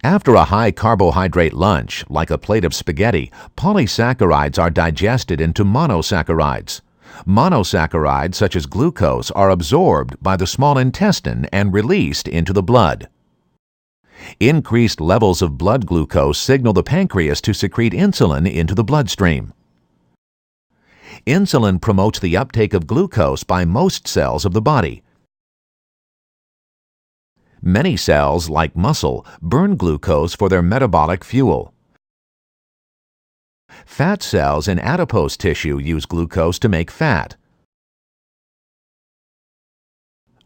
After a high carbohydrate lunch, like a plate of spaghetti, polysaccharides are digested into monosaccharides. Monosaccharides, such as glucose, are absorbed by the small intestine and released into the blood. Increased levels of blood glucose signal the pancreas to secrete insulin into the bloodstream. Insulin promotes the uptake of glucose by most cells of the body. Many cells, like muscle, burn glucose for their metabolic fuel. Fat cells in adipose tissue use glucose to make fat.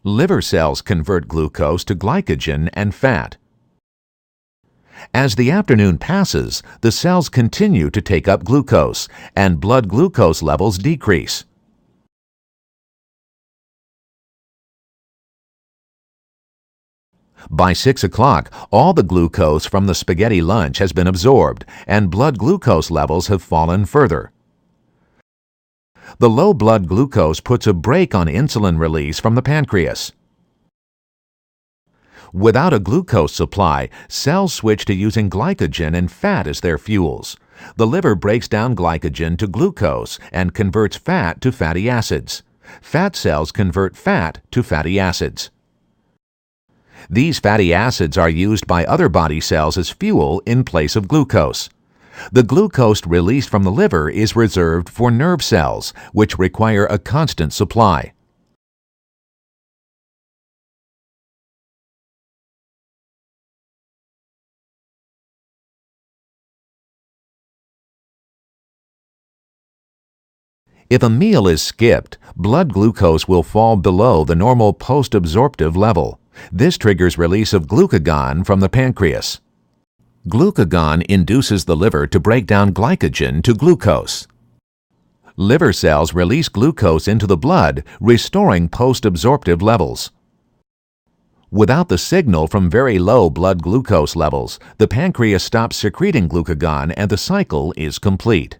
Liver cells convert glucose to glycogen and fat. As the afternoon passes, the cells continue to take up glucose, and blood glucose levels decrease. By 6 o'clock, all the glucose from the spaghetti lunch has been absorbed, and blood glucose levels have fallen further. The low blood glucose puts a brake on insulin release from the pancreas. Without a glucose supply, cells switch to using glycogen and fat as their fuels. The liver breaks down glycogen to glucose and converts fat to fatty acids. Fat cells convert fat to fatty acids. These fatty acids are used by other body cells as fuel in place of glucose. The glucose released from the liver is reserved for nerve cells, which require a constant supply. If a meal is skipped, blood glucose will fall below the normal post-absorptive level. This triggers release of glucagon from the pancreas. Glucagon induces the liver to break down glycogen to glucose. Liver cells release glucose into the blood, restoring post-absorptive levels. Without the signal from very low blood glucose levels, the pancreas stops secreting glucagon and the cycle is complete.